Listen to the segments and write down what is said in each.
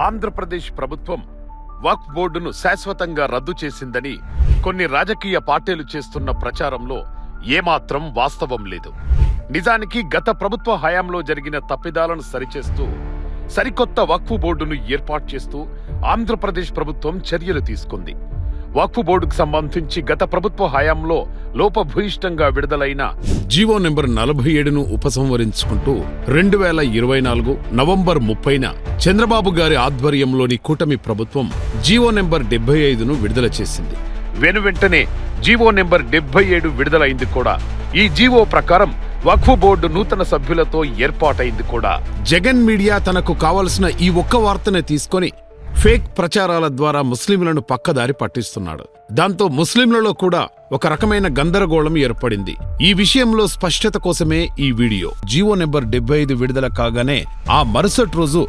ఆంధ్రప్రదేశ్ ప్రభుత్వం వక్ఫ్ బోర్డును శాశ్వతంగా రద్దు చేసిందని కొన్ని రాజకీయ పార్టీలు చేస్తున్న ప్రచారంలో ఏమాత్రం వాస్తవం లేదు. నిజానికి గత ప్రభుత్వ హయాంలో జరిగిన తప్పిదాలను సరిచేస్తూ సరికొత్త వక్ఫ్ బోర్డును ఏర్పాటు చేస్తూ ఆంధ్రప్రదేశ్ ప్రభుత్వం చర్యలు తీసుకుంది. వక్ఫ్ బోర్డుకు సంబంధించి గత ప్రభుత్వ హయాంలో లోపభూయిష్టంగా విడుదలైన జీవో నెంబర్ 47ను ఉపసంహరించుకుంటూ 2024 నవంబర్ 30న చంద్రబాబు గారి ఆధ్వర్యంలోని కూటమి ప్రభుత్వం జీవో నెంబర్ 75ను విడుదల చేసింది. వెనువెంటనే జీవో నెంబర్ 77 విడుదలైంది కూడా. ఈ జీవో ప్రకారం వక్ఫ్ బోర్డు నూతన సభ్యులతో ఏర్పాటైంది కూడా. జగన్ మీడియా తనకు కావలసిన ఈ ఒక్క వార్తనే తీసుకొని ఫేక్ ప్రచారాల ద్వారా ముస్లింలను పక్కదారి పట్టిస్తున్నాడు. దాంతో ముస్లింలలో కూడా ఒక రకమైన గందరగోళం ఏర్పడింది. ఈ విషయంలో స్పష్టత కోసమే ఈ వీడియో. జీవో నెంబర్ 75 విడుదల కాగానే ఆ మరుసటి రోజు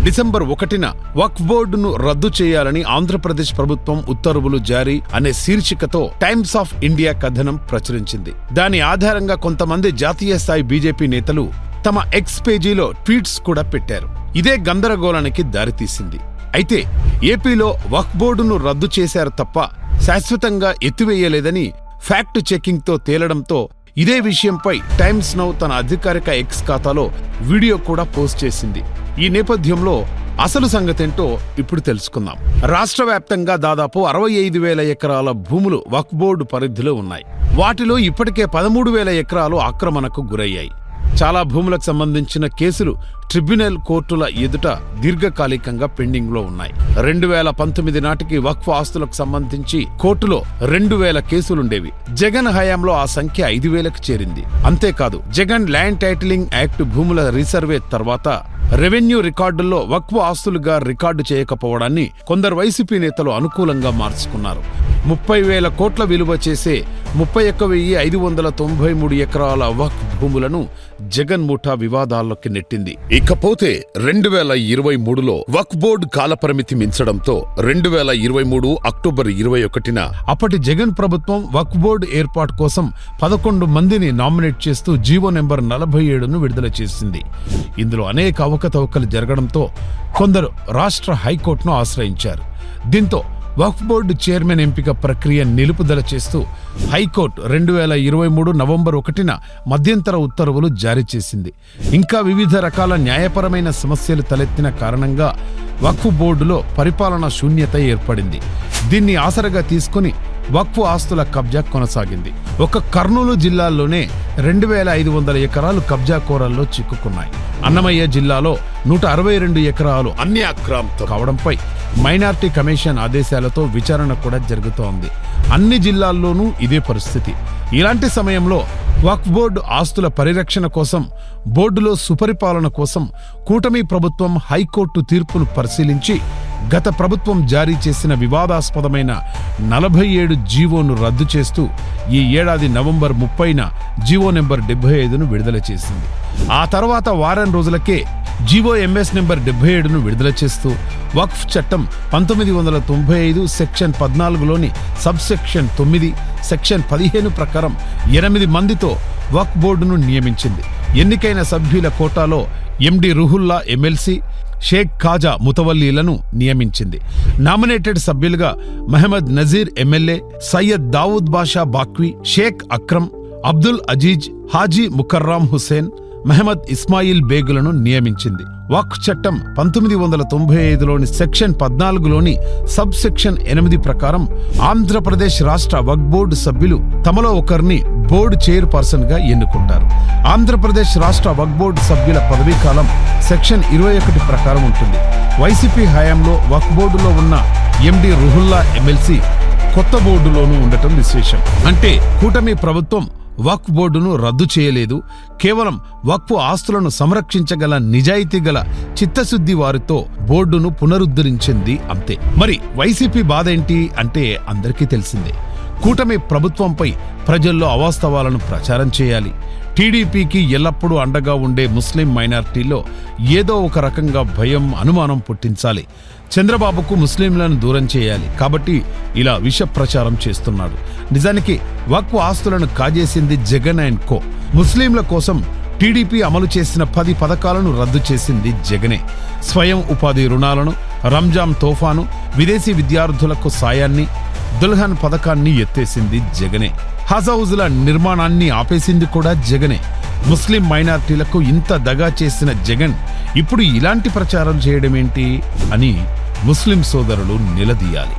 డిసెంబర్ 1న వక్ఫ్ బోర్డును రద్దు చేయాలని ఆంధ్రప్రదేశ్ ప్రభుత్వం ఉత్తర్వులు జారీ అనే శీర్షికతో టైమ్స్ ఆఫ్ ఇండియా కథనం ప్రచురించింది. దాని ఆధారంగా కొంతమంది జాతీయ స్థాయి బీజేపీ నేతలు తమ ఎక్స్ పేజీలో ట్వీట్స్ కూడా పెట్టారు. ఇదే గందరగోళానికి దారితీసింది. అయితే ఏపీలో వక్ఫ్ బోర్డును రద్దు చేశారు తప్ప శాశ్వతంగా ఎత్తివేయలేదని ఫ్యాక్ట్ చెకింగ్ తో తేలడంతో ఇదే విషయంపై టైమ్స్ నౌ తన అధికారిక ఎక్స్ ఖాతాలో వీడియో కూడా పోస్ట్ చేసింది. ఈ నేపథ్యంలో అసలు సంగతేంటో ఇప్పుడు తెలుసుకుందాం. రాష్ట్ర వ్యాప్తంగా దాదాపు 65,000 ఎకరాల భూములు వక్ఫ్ బోర్డు పరిధిలో ఉన్నాయి. వాటిలో ఇప్పటికే 13,000 ఎకరాలు ఆక్రమణకు గురయ్యాయి. చాలా భూములకు సంబంధించిన కేసులు ట్రిబ్యునల్ కోర్టుల ఎదుట దీర్ఘకాలికంగా పెండింగ్ లో ఉన్నాయి. 2019 నాటికి వక్ఫ్ ఆస్తులకు సంబంధించి కోర్టులో 2,000 కేసులుండేవి. జగన్ హయాంలో ఆ సంఖ్య 5,000కు చేరింది. అంతేకాదు, జగన్ ల్యాండ్ టైటిలింగ్ యాక్ట్ భూముల రీసర్వే తర్వాత రెవెన్యూ రికార్డుల్లో వక్ఫ్ ఆస్తులుగా రికార్డు చేయకపోవడాన్ని కొందరు వైసీపీ నేతలు అనుకూలంగా మార్చుకున్నారు. 30,000 కోట్ల విలువ చేసే 31,593 ఎకరాల వక్ఫ్ భూములను జగన్ ముఠా వివాదాల్లోకి నెట్టింది. ఇకపోతే 2023లో వక్ఫ్ బోర్డు కాలపరిమితి మించడంతో 2023 అక్టోబర్ 21న అప్పటి జగన్ ప్రభుత్వం వక్ఫ్ బోర్డు ఏర్పాటు కోసం 11 మందిని నామినేట్ చేస్తూ జీవో నెంబర్ 47ను విడుదల చేసింది. ఇందులో అనేక అవకతవకలు జరగడంతో కొందరు రాష్ట్ర హైకోర్టును ఆశ్రయించారు. దీంతో వక్ఫ్ బోర్డు చైర్మన్ ఎంపిక ప్రక్రియ నిలుపుదల చేస్తూ హైకోర్టు 2023 నవంబర్ 1న మధ్యంతర ఉత్తర్వులు జారీ చేసింది. ఇంకా వివిధ రకాల న్యాయపరమైన సమస్యలు తలెత్తిన కారణంగా వక్ఫ్ బోర్డులో పరిపాలనా శూన్యత ఏర్పడింది. దీన్ని ఆసరగా తీసుకుని వక్ఫ్ ఆస్తుల కబ్జా కొనసాగింది. ఒక కర్నూలు జిల్లాలోనే 2,500 ఎకరాలు కబ్జా కోరల్లో చిక్కుకున్నాయి. అన్నమయ్య జిల్లాలో 162 ఎకరాలు అన్యాక్రాంతం కావడంపై మైనార్టీ కమిషన్ ఆదేశాలతో విచారణ కూడా జరుగుతోంది. అన్ని జిల్లాల్లోనూ ఇదే పరిస్థితి. ఇలాంటి సమయంలో వక్ఫ్ బోర్డు ఆస్తుల పరిరక్షణ కోసం, బోర్డులో సుపరిపాలన కోసం కూటమి ప్రభుత్వం హైకోర్టు తీర్పును పరిశీలించి గత ప్రభుత్వం జారీ చేసిన వివాదాస్పదమైన 47 జీవోను రద్దు చేస్తూ ఈ ఏడాది నవంబర్ 30న జీవో నెంబర్ 75ను విడుదల చేసింది. ఆ తర్వాత వారం రోజులకే జీవో ఎంఎస్ నెంబర్ 77ను విడుదల చేస్తూ వక్ఫ్ చట్టం 1995 సెక్షన్ 14లోని సబ్ సెక్షన్ 9, సెక్షన్ 15 ప్రకారం 8 మందితో వక్ఫ్ బోర్డును నియమించింది. ఎన్నికైన సభ్యుల కోటాలో ఎండి రుహుల్లా ఎమ్మెల్సీ, షేక్ ఖాజా ముతవల్లీలను నియమించింది. నామినేటెడ్ సభ్యులుగా మహమ్మద్ నజీర్ ఎమ్మెల్యే, సయ్యద్ దావూద్ బాషా బాక్వి, షేక్ అక్రమ్, అబ్దుల్ అజీజ్, హాజీ ముకర్రాం హుసేన్, మహమ్మద్ ఇస్మాయిల్ బేగులను నియమించింది. వక్ఫ్ చట్టం 1995లోని సెక్షన్ 14లోని సబ్ సెక్షన్ 8 ప్రకారం ఆంధ్రప్రదేశ్ రాష్ట్ర వక్ఫ్ బోర్డు సభ్యులు తమలో ఒకరిని బోర్డు చైర్పర్సన్ గా ఎన్నుకుంటారు. ఆంధ్రప్రదేశ్ రాష్ట్ర వక్ఫ్ బోర్డు సభ్యుల పదవీకాలం సెక్షన్ 21 ప్రకారం ఉంటుంది. వైసీపీ హయాంలో వక్ఫ్ బోర్డులో ఉన్న ఎండి రుహుల్లా ఎమ్మెల్సీ కొత్త బోర్డులోనూ ఉండటం విశేషం. అంటే కూటమి ప్రభుత్వం వక్ఫ్ బోర్డును రద్దు చేయలేదు. కేవలం వక్ఫ్ ఆస్తులను సంరక్షించగల నిజాయితీ గల చిత్తశుద్ధి వారితో బోర్డును పునరుద్ధరించింది అంతే. మరి వైసీపీ బాధ ఏంటి అంటే అందరికీ తెలిసిందే. కూటమి ప్రభుత్వంపై ప్రజల్లో అవాస్తవాలను ప్రచారం చేయాలి. టీడీపీకి ఎల్లప్పుడూ అండగా ఉండే ముస్లిం మైనారిటీలో ఏదో ఒక రకంగా భయం, అనుమానం పుట్టించాలి. చంద్రబాబుకు ముస్లింలను దూరం చేయాలి. కాబట్టి ఇలా విష ప్రచారం చేస్తున్నాడు. నిజానికి వక్ఫ్ ఆస్తులను కాజేసింది జగన్ అండ్ కో. ముస్లింల కోసం టీడీపీ అమలు చేసిన 10 పథకాలను రద్దు చేసింది జగనే. స్వయం ఉపాధి రుణాలను, రంజాన్ తోఫాను, విదేశీ విద్యార్థులకు సాయాన్ని, దుల్హన్ పథకాన్ని ఎత్తేసింది జగనే. హజ్ హౌజుల నిర్మాణాన్ని ఆపేసింది కూడా జగనే. ముస్లిం మైనార్టీలకు ఇంత దగా చేసిన జగన్ ఇప్పుడు ఇలాంటి ప్రచారం చేయడమేంటి అని ముస్లిం సోదరులు నిలదీయాలి.